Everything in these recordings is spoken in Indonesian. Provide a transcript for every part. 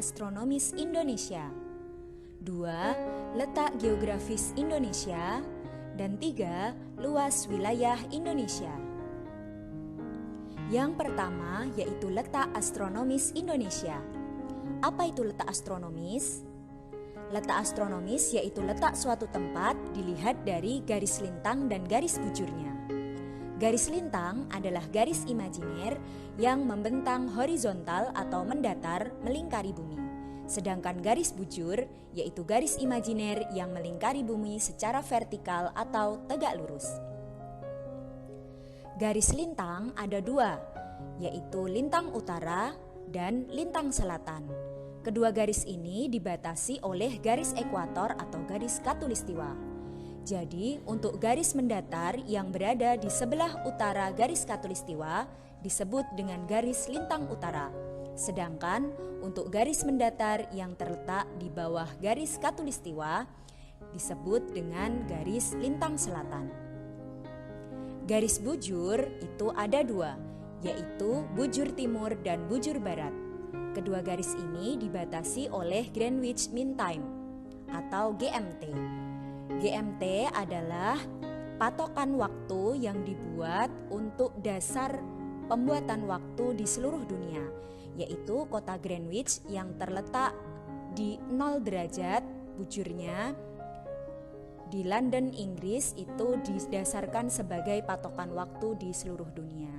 astronomis Indonesia. 2. Letak geografis Indonesia. Dan 3. Luas wilayah Indonesia. Yang pertama yaitu letak astronomis Indonesia. Apa itu letak astronomis? Letak astronomis yaitu letak suatu tempat dilihat dari garis lintang dan garis bujurnya. Garis lintang adalah garis imajiner yang membentang horizontal atau mendatar melingkari bumi. Sedangkan garis bujur yaitu garis imajiner yang melingkari bumi secara vertikal atau tegak lurus. Garis lintang ada dua, yaitu lintang utara dan lintang selatan. Kedua garis ini dibatasi oleh garis ekuator atau garis khatulistiwa. Jadi, untuk garis mendatar yang berada di sebelah utara garis khatulistiwa disebut dengan garis lintang utara. Sedangkan untuk garis mendatar yang terletak di bawah garis khatulistiwa disebut dengan garis lintang selatan. Garis bujur itu ada dua, yaitu bujur timur dan bujur barat. Kedua garis ini dibatasi oleh Greenwich Mean Time atau GMT. GMT adalah patokan waktu yang dibuat untuk dasar pembuatan waktu di seluruh dunia, yaitu kota Greenwich yang terletak di 0 derajat bujurnya di London, Inggris, itu didasarkan sebagai patokan waktu di seluruh dunia.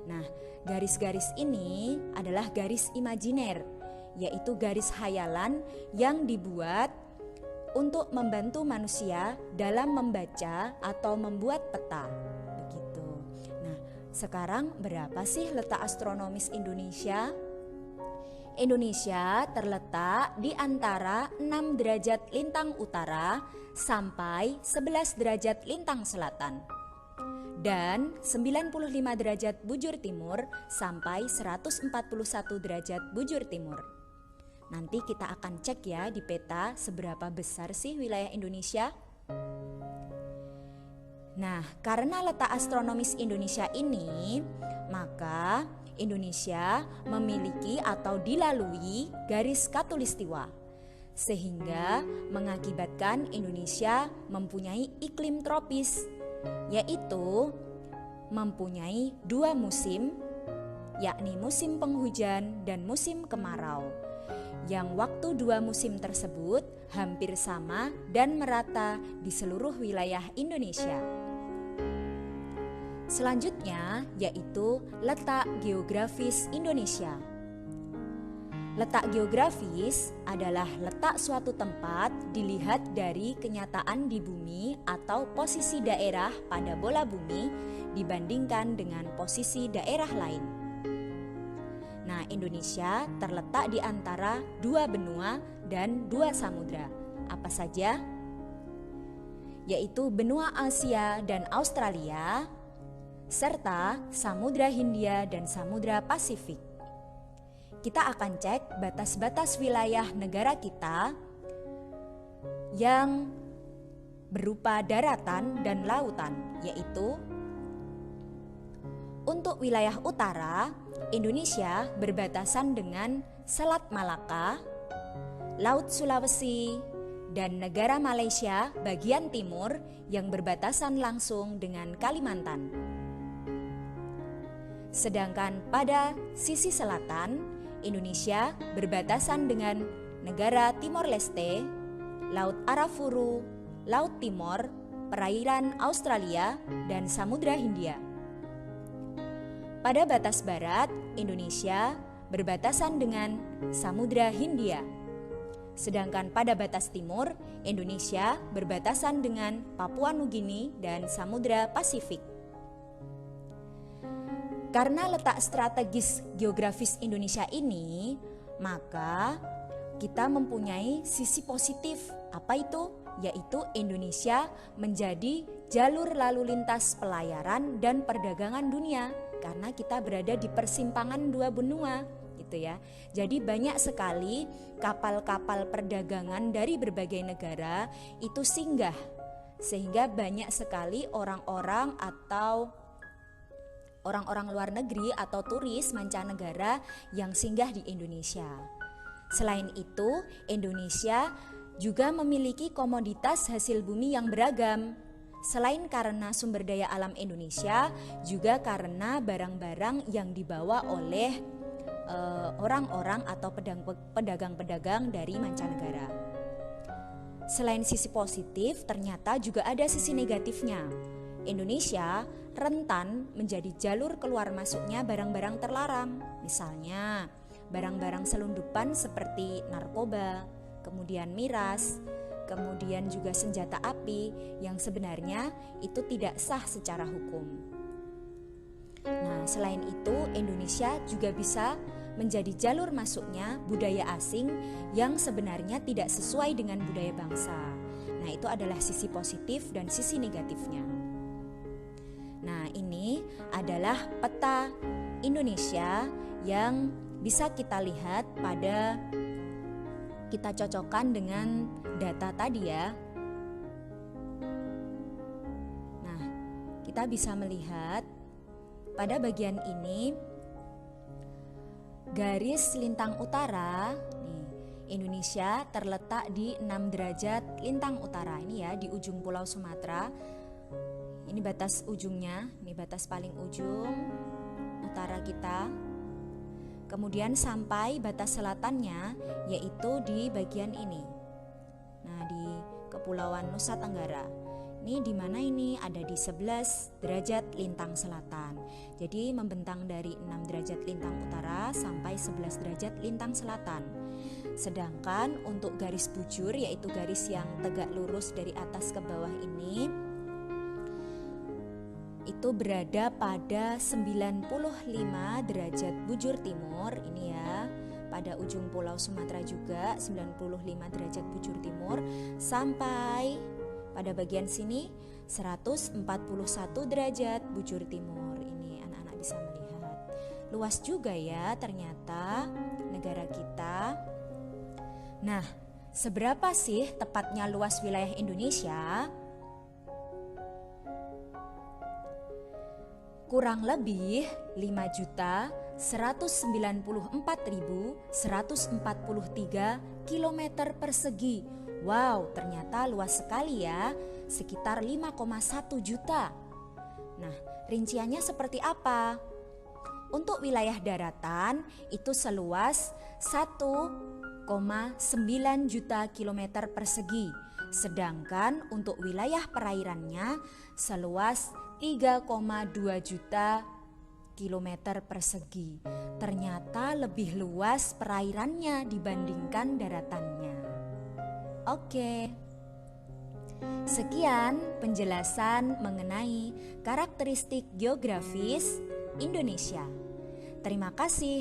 Nah, garis-garis ini adalah garis imajiner, yaitu garis hayalan yang dibuat untuk membantu manusia dalam membaca atau membuat peta. Begitu. Nah, sekarang berapa sih letak astronomis Indonesia? Indonesia terletak di antara 6 derajat lintang utara sampai 11 derajat lintang selatan dan 95 derajat bujur timur sampai 141 derajat bujur timur. Nanti kita akan cek ya di peta seberapa besar sih wilayah Indonesia. Nah, karena letak astronomis Indonesia ini, maka Indonesia memiliki atau dilalui garis khatulistiwa, sehingga mengakibatkan Indonesia mempunyai iklim tropis, yaitu mempunyai 2 musim, yakni musim penghujan dan musim kemarau, yang waktu 2 musim tersebut hampir sama dan merata di seluruh wilayah Indonesia. Selanjutnya yaitu letak geografis Indonesia. Letak geografis adalah letak suatu tempat dilihat dari kenyataan di bumi atau posisi daerah pada bola bumi dibandingkan dengan posisi daerah lain. Nah, Indonesia terletak di antara 2 benua dan 2 samudra. Apa saja? Yaitu benua Asia dan Australia, serta Samudra Hindia dan Samudra Pasifik. Kita akan cek batas-batas wilayah negara kita yang berupa daratan dan lautan, yaitu untuk wilayah utara, Indonesia berbatasan dengan Selat Malaka, Laut Sulawesi, dan negara Malaysia bagian timur yang berbatasan langsung dengan Kalimantan. Sedangkan pada sisi selatan, Indonesia berbatasan dengan negara Timor Leste, Laut Arafuru, Laut Timor, perairan Australia, dan Samudra Hindia. Pada batas barat, Indonesia berbatasan dengan Samudra Hindia. Sedangkan pada batas timur, Indonesia berbatasan dengan Papua Nugini dan Samudra Pasifik. Karena letak strategis geografis Indonesia ini, maka kita mempunyai sisi positif. Apa itu? Yaitu Indonesia menjadi jalur lalu lintas pelayaran dan perdagangan dunia, karena kita berada di persimpangan 2 benua, gitu ya. Jadi banyak sekali kapal-kapal perdagangan dari berbagai negara itu singgah, sehingga banyak sekali orang-orang atau orang-orang luar negeri atau turis mancanegara yang singgah di Indonesia. Selain itu, Indonesia juga memiliki komoditas hasil bumi yang beragam. Selain karena sumber daya alam Indonesia, juga karena barang-barang yang dibawa oleh orang-orang atau pedagang-pedagang dari mancanegara. Selain sisi positif, ternyata juga ada sisi negatifnya. Indonesia rentan menjadi jalur keluar masuknya barang-barang terlarang, misalnya barang-barang selundupan seperti narkoba, kemudian miras, kemudian juga senjata api yang sebenarnya itu tidak sah secara hukum. Nah, selain itu Indonesia juga bisa menjadi jalur masuknya budaya asing yang sebenarnya tidak sesuai dengan budaya bangsa. Nah, itu adalah sisi positif dan sisi negatifnya. Nah, ini adalah peta Indonesia yang bisa kita lihat kita cocokkan dengan data tadi ya. Nah, kita bisa melihat pada bagian ini garis lintang utara nih, Indonesia terletak di 6 derajat lintang utara ini ya, di ujung Pulau Sumatera. Ini batas ujungnya, ini batas paling ujung utara kita. Kemudian sampai batas selatannya yaitu di bagian ini. Nah, di Kepulauan Nusa Tenggara. Ini di mana ini? Ada di 11 derajat lintang selatan. Jadi membentang dari 6 derajat lintang utara sampai 11 derajat lintang selatan. Sedangkan untuk garis bujur, yaitu garis yang tegak lurus dari atas ke bawah ini, itu berada pada 95 derajat bujur timur. Ini ya, pada ujung Pulau Sumatera juga 95 derajat bujur timur, sampai pada bagian sini 141 derajat bujur timur. Ini anak-anak bisa melihat. Luas juga ya ternyata negara kita. Nah, seberapa sih tepatnya luas wilayah Indonesia? Kurang lebih 5.194.143 km persegi. Wow, ternyata luas sekali ya, sekitar 5,1 juta. Nah, rinciannya seperti apa? Untuk wilayah daratan itu seluas 1,9 juta kilometer persegi. Sedangkan untuk wilayah perairannya seluas 3,2 juta kilometer persegi. Ternyata lebih luas perairannya dibandingkan daratannya. Oke. Sekian penjelasan mengenai karakteristik geografis Indonesia. Terima kasih.